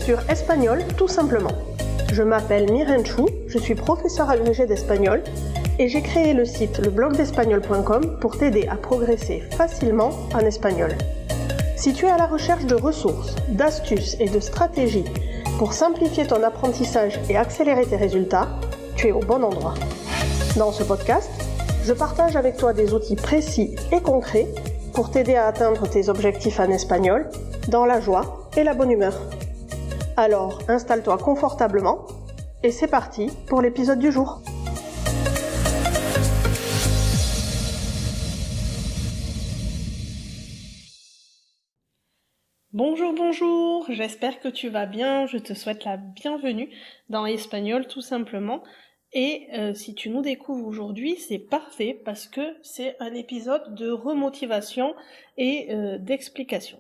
sur Espagnol tout simplement. Je m'appelle Miren Chou, je suis professeure agrégée d'espagnol et j'ai créé le site leblogdespagnol.com pour t'aider à progresser facilement en espagnol. Si tu es à la recherche de ressources, d'astuces et de stratégies pour simplifier ton apprentissage et accélérer tes résultats, tu es au bon endroit. Dans ce podcast, je partage avec toi des outils précis et concrets pour t'aider à atteindre tes objectifs en espagnol dans la joie et la bonne humeur. Alors, installe-toi confortablement et c'est parti pour l'épisode du jour. Bonjour, j'espère que tu vas bien, je te souhaite la bienvenue dans Espagnol tout simplement. Et si tu nous découvres aujourd'hui, c'est parfait parce que c'est un épisode de remotivation et d'explication.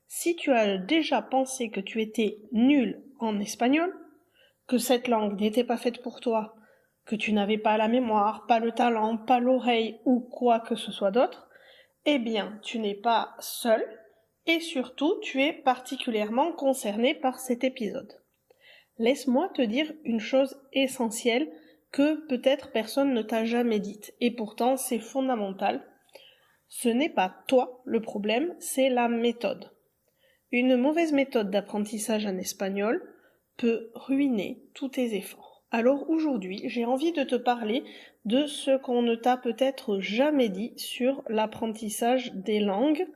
Si tu as déjà pensé que tu étais nul en espagnol, que cette langue n'était pas faite pour toi, que tu n'avais pas la mémoire, pas le talent, pas l'oreille ou quoi que ce soit d'autre, eh bien, tu n'es pas seul et surtout, tu es particulièrement concerné par cet épisode. Laisse-moi te dire une chose essentielle que peut-être personne ne t'a jamais dite et pourtant c'est fondamental. Ce n'est pas toi le problème, c'est la méthode. Une mauvaise méthode d'apprentissage en espagnol peut ruiner tous tes efforts. Alors aujourd'hui, j'ai envie de te parler de ce qu'on ne t'a peut-être jamais dit sur l'apprentissage des langues,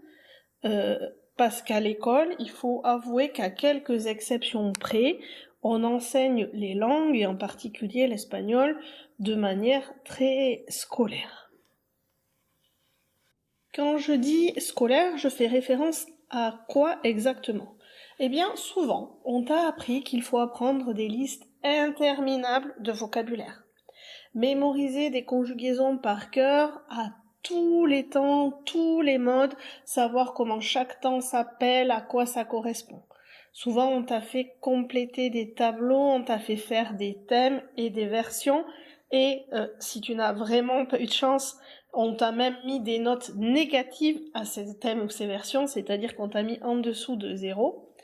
parce qu'à l'école, il faut avouer qu'à quelques exceptions près, on enseigne les langues, et en particulier l'espagnol, de manière très scolaire. Quand je dis scolaire, je fais référence à quoi exactement ? Eh bien, souvent, on t'a appris qu'il faut apprendre des listes interminables de vocabulaire. Mémoriser des conjugaisons par cœur à tous les temps, tous les modes, savoir comment chaque temps s'appelle, à quoi ça correspond. Souvent, on t'a fait compléter des tableaux, on t'a fait faire des thèmes et des versions, et si tu n'as vraiment pas eu de chance, on t'a même mis des notes négatives à ces thèmes ou ces versions, c'est-à-dire qu'on t'a mis en dessous de 0.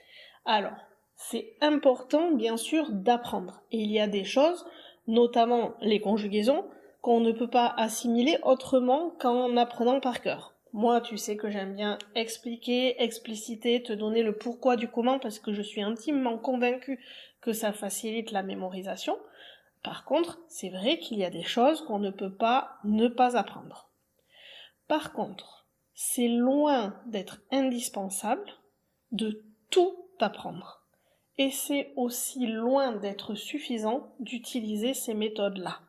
Alors, c'est important, bien sûr, d'apprendre. Et il y a des choses, notamment les conjugaisons, qu'on ne peut pas assimiler autrement qu'en apprenant par cœur. Moi, tu sais que j'aime bien expliquer, expliciter, te donner le pourquoi du comment, parce que je suis intimement convaincue que ça facilite la mémorisation. Par contre, c'est vrai qu'il y a des choses qu'on ne peut pas ne pas apprendre. Par contre, c'est loin d'être indispensable de tout apprendre. Et c'est aussi loin d'être suffisant d'utiliser ces méthodes-là.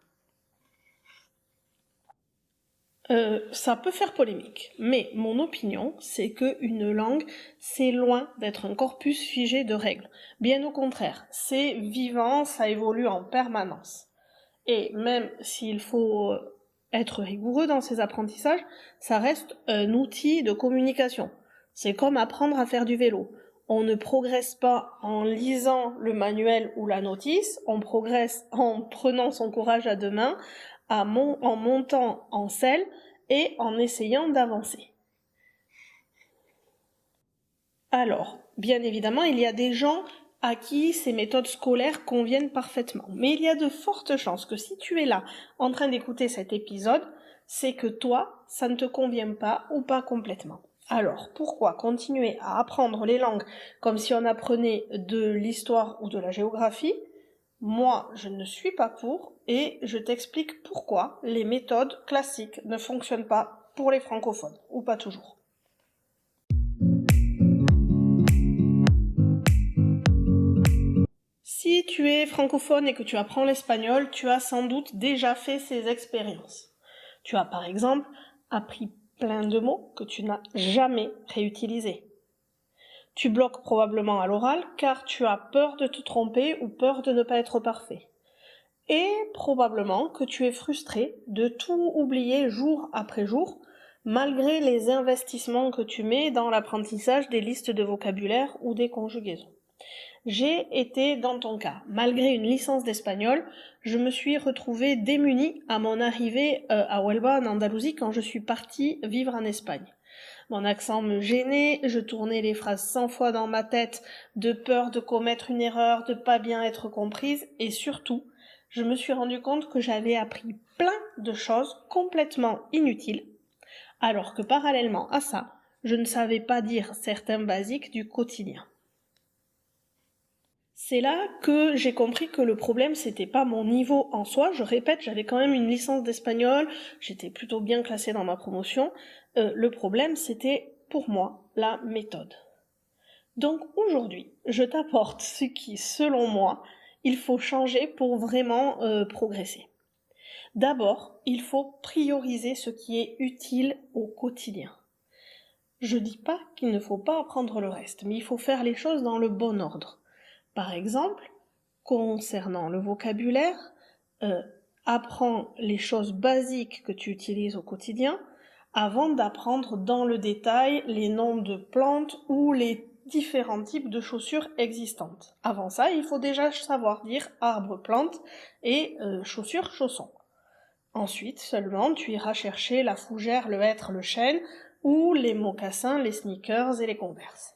Ça peut faire polémique, mais mon opinion, c'est qu'une langue, c'est loin d'être un corpus figé de règles. Bien au contraire, c'est vivant, ça évolue en permanence. Et même s'il faut être rigoureux dans ses apprentissages, ça reste un outil de communication. C'est comme apprendre à faire du vélo. On ne progresse pas en lisant le manuel ou la notice, on progresse en prenant son courage à deux mains, en montant en selle et en essayant d'avancer. Alors, bien évidemment, il y a des gens à qui ces méthodes scolaires conviennent parfaitement. Mais il y a de fortes chances que si tu es là en train d'écouter cet épisode, c'est que toi, ça ne te convient pas ou pas complètement. Alors, pourquoi continuer à apprendre les langues comme si on apprenait de l'histoire ou de la géographie ? Moi, je ne suis pas pour et je t'explique pourquoi les méthodes classiques ne fonctionnent pas pour les francophones, ou pas toujours. Si tu es francophone et que tu apprends l'espagnol, tu as sans doute déjà fait ces expériences. Tu as par exemple appris plein de mots que tu n'as jamais réutilisés. Tu bloques probablement à l'oral car tu as peur de te tromper ou peur de ne pas être parfait. Et probablement que tu es frustré de tout oublier jour après jour, malgré les investissements que tu mets dans l'apprentissage des listes de vocabulaire ou des conjugaisons. J'ai été dans ton cas. Malgré une licence d'espagnol, je me suis retrouvée démunie à mon arrivée à Huelva en Andalousie quand je suis partie vivre en Espagne. Mon accent me gênait, je tournais les phrases 100 fois dans ma tête, de peur de commettre une erreur, de pas bien être comprise, et surtout, je me suis rendu compte que j'avais appris plein de choses complètement inutiles, alors que parallèlement à ça, je ne savais pas dire certains basiques du quotidien. C'est là que j'ai compris que le problème, c'était pas mon niveau en soi. Je répète, j'avais quand même une licence d'espagnol, j'étais plutôt bien classée dans ma promotion. Le problème, c'était pour moi la méthode. Donc aujourd'hui, je t'apporte ce qui, selon moi, il faut changer pour vraiment progresser. D'abord, il faut prioriser ce qui est utile au quotidien. Je dis pas qu'il ne faut pas apprendre le reste, mais il faut faire les choses dans le bon ordre. Par exemple, concernant le vocabulaire, apprends les choses basiques que tu utilises au quotidien avant d'apprendre dans le détail les noms de plantes ou les différents types de chaussures existantes. Avant ça, il faut déjà savoir dire arbre, plante et chaussures, chaussons. Ensuite, seulement, tu iras chercher la fougère, le hêtre, le chêne ou les mocassins, les sneakers et les converses.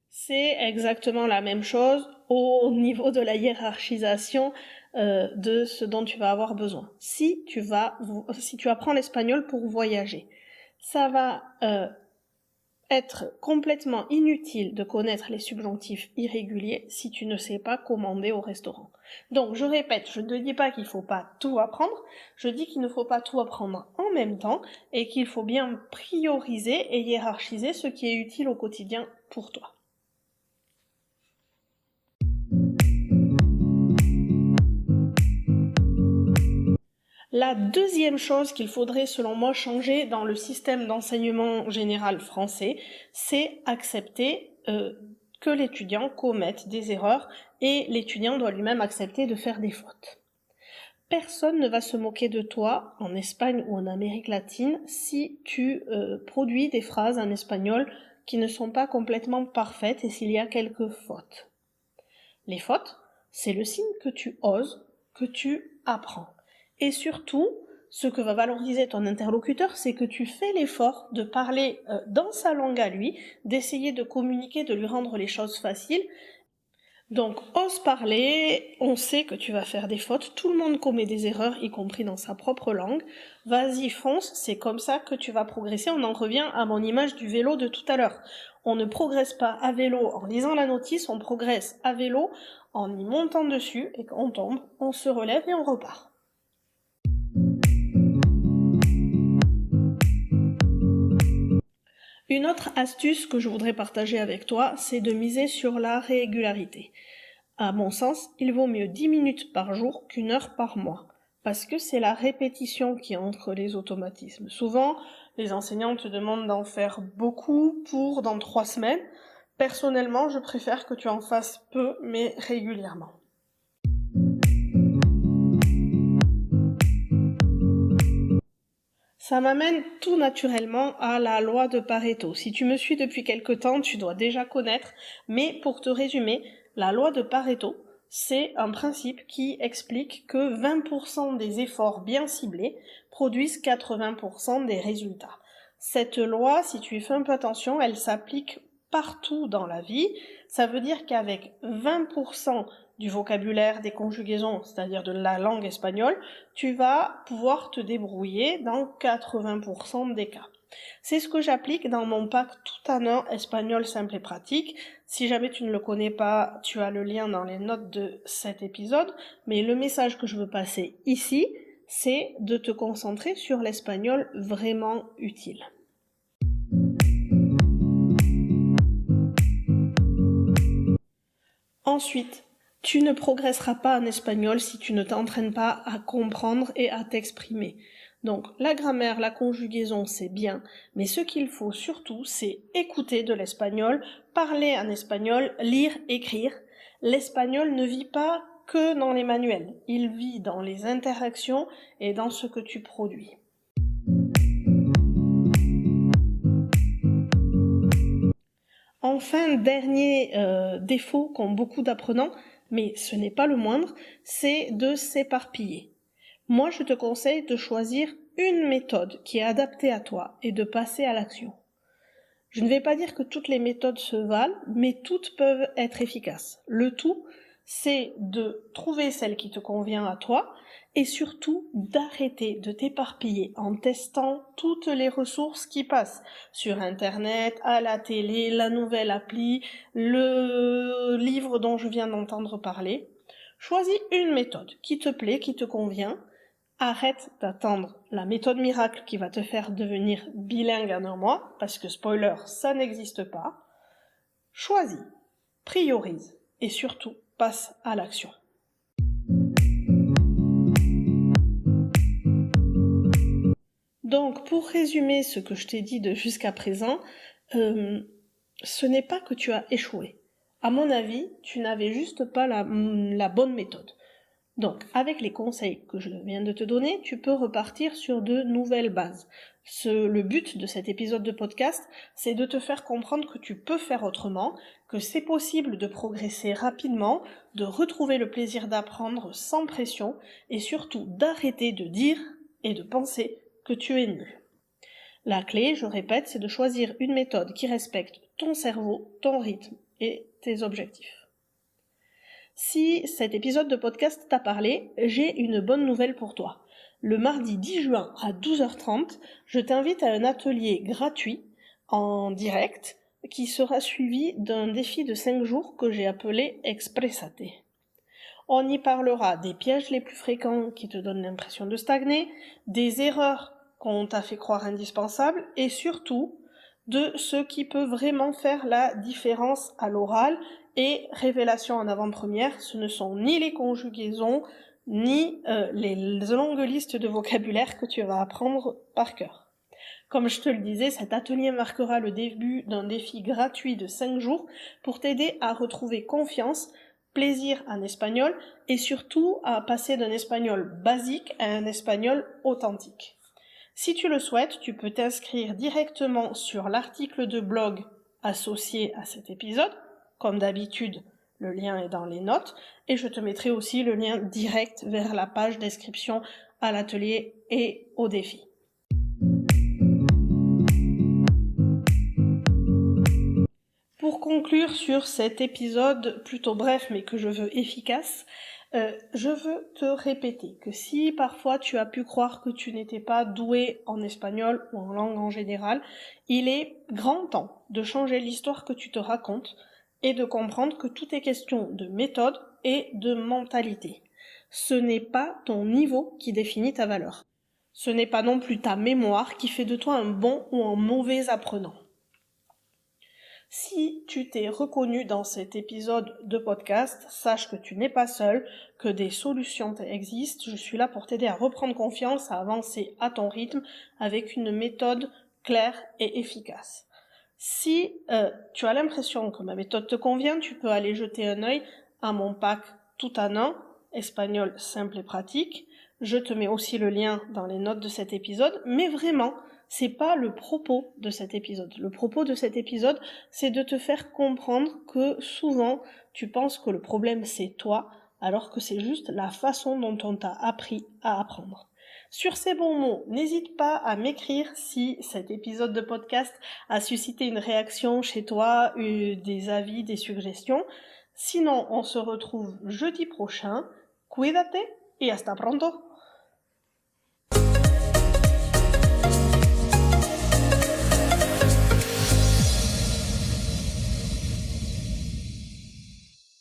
C'est exactement la même chose au niveau de la hiérarchisation de ce dont tu vas avoir besoin. Si tu apprends l'espagnol pour voyager, ça va être complètement inutile de connaître les subjonctifs irréguliers si tu ne sais pas commander au restaurant. Donc, je répète, je ne dis pas qu'il ne faut pas tout apprendre, je dis qu'il ne faut pas tout apprendre en même temps et qu'il faut bien prioriser et hiérarchiser ce qui est utile au quotidien pour toi. La deuxième chose qu'il faudrait, selon moi, changer dans le système d'enseignement général français, c'est accepter que l'étudiant commette des erreurs et l'étudiant doit lui-même accepter de faire des fautes. Personne ne va se moquer de toi en Espagne ou en Amérique latine si tu produis des phrases en espagnol qui ne sont pas complètement parfaites et s'il y a quelques fautes. Les fautes, c'est le signe que tu oses, que tu apprends. Et surtout, ce que va valoriser ton interlocuteur, c'est que tu fais l'effort de parler dans sa langue à lui, d'essayer de communiquer, de lui rendre les choses faciles. Donc, ose parler, on sait que tu vas faire des fautes, tout le monde commet des erreurs, y compris dans sa propre langue. Vas-y, fonce, c'est comme ça que tu vas progresser. On en revient à mon image du vélo de tout à l'heure. On ne progresse pas à vélo en lisant la notice, on progresse à vélo en y montant dessus, et quand on tombe, on se relève et on repart. Une autre astuce que je voudrais partager avec toi, c'est de miser sur la régularité. À mon sens, il vaut mieux 10 minutes par jour qu'1 heure par mois, parce que c'est la répétition qui entre les automatismes. Souvent, les enseignants te demandent d'en faire beaucoup pour dans 3 semaines. Personnellement, je préfère que tu en fasses peu, mais régulièrement. Ça m'amène tout naturellement à la loi de Pareto. Si tu me suis depuis quelque temps, tu dois déjà connaître, mais pour te résumer, la loi de Pareto, c'est un principe qui explique que 20% des efforts bien ciblés produisent 80% des résultats. Cette loi, si tu y fais un peu attention, elle s'applique partout dans la vie. Ça veut dire qu'avec 20% du vocabulaire, des conjugaisons, c'est-à-dire de la langue espagnole, tu vas pouvoir te débrouiller dans 80% des cas. C'est ce que j'applique dans mon pack tout en un espagnol simple et pratique. Si jamais tu ne le connais pas, tu as le lien dans les notes de cet épisode, mais le message que je veux passer ici, c'est de te concentrer sur l'espagnol vraiment utile. Ensuite, tu ne progresseras pas en espagnol si tu ne t'entraînes pas à comprendre et à t'exprimer. Donc, la grammaire, la conjugaison, c'est bien, mais ce qu'il faut surtout, c'est écouter de l'espagnol, parler en espagnol, lire, écrire. L'espagnol ne vit pas que dans les manuels, il vit dans les interactions et dans ce que tu produis. Enfin, dernier défaut qu'ont beaucoup d'apprenants, mais ce n'est pas le moindre, c'est de s'éparpiller. Moi, je te conseille de choisir une méthode qui est adaptée à toi et de passer à l'action. Je ne vais pas dire que toutes les méthodes se valent, mais toutes peuvent être efficaces. Le tout, c'est de trouver celle qui te convient à toi et surtout d'arrêter de t'éparpiller en testant toutes les ressources qui passent sur Internet, à la télé, la nouvelle appli, le livre dont je viens d'entendre parler. Choisis une méthode qui te plaît, qui te convient. Arrête d'attendre la méthode miracle qui va te faire devenir bilingue en un mois, parce que spoiler, ça n'existe pas. Choisis, priorise et surtout passe à l'action. Donc, pour résumer ce que je t'ai dit de jusqu'à présent, ce n'est pas que tu as échoué. À mon avis, tu n'avais juste pas la bonne méthode. Donc, avec les conseils que je viens de te donner, tu peux repartir sur de nouvelles bases. Le but de cet épisode de podcast, c'est de te faire comprendre que tu peux faire autrement, que c'est possible de progresser rapidement, de retrouver le plaisir d'apprendre sans pression, et surtout d'arrêter de dire et de penser que tu es nul. La clé, je répète, c'est de choisir une méthode qui respecte ton cerveau, ton rythme et tes objectifs. Si cet épisode de podcast t'a parlé, j'ai une bonne nouvelle pour toi. Le mardi 10 juin à 12h30, je t'invite à un atelier gratuit en direct qui sera suivi d'un défi de 5 jours que j'ai appelé Expressate. On y parlera des pièges les plus fréquents qui te donnent l'impression de stagner, des erreurs qu'on t'a fait croire indispensables et surtout de ce qui peut vraiment faire la différence à l'oral. Et révélation en avant-première, ce ne sont ni les conjugaisons, ni les longues listes de vocabulaire que tu vas apprendre par cœur. Comme je te le disais, cet atelier marquera le début d'un défi gratuit de 5 jours pour t'aider à retrouver confiance, plaisir en espagnol et surtout à passer d'un espagnol basique à un espagnol authentique. Si tu le souhaites, tu peux t'inscrire directement sur l'article de blog associé à cet épisode. Comme d'habitude, le lien est dans les notes et je te mettrai aussi le lien direct vers la page d'inscription à l'atelier et au défi. Pour conclure sur cet épisode plutôt bref mais que je veux efficace, je veux te répéter que si parfois tu as pu croire que tu n'étais pas doué en espagnol ou en langue en général, il est grand temps de changer l'histoire que tu te racontes et de comprendre que tout est question de méthode et de mentalité. Ce n'est pas ton niveau qui définit ta valeur. Ce n'est pas non plus ta mémoire qui fait de toi un bon ou un mauvais apprenant. Si tu t'es reconnu dans cet épisode de podcast, sache que tu n'es pas seul, que des solutions existent. Je suis là pour t'aider à reprendre confiance, à avancer à ton rythme avec une méthode claire et efficace. Si tu as l'impression que ma méthode te convient, tu peux aller jeter un œil à mon pack tout en un, espagnol simple et pratique. Je te mets aussi le lien dans les notes de cet épisode, mais vraiment, c'est pas le propos de cet épisode. Le propos de cet épisode, c'est de te faire comprendre que souvent, tu penses que le problème c'est toi, alors que c'est juste la façon dont on t'a appris à apprendre. Sur ces bons mots, n'hésite pas à m'écrire si cet épisode de podcast a suscité une réaction chez toi, des avis, des suggestions. Sinon, on se retrouve jeudi prochain. Cuídate y hasta pronto!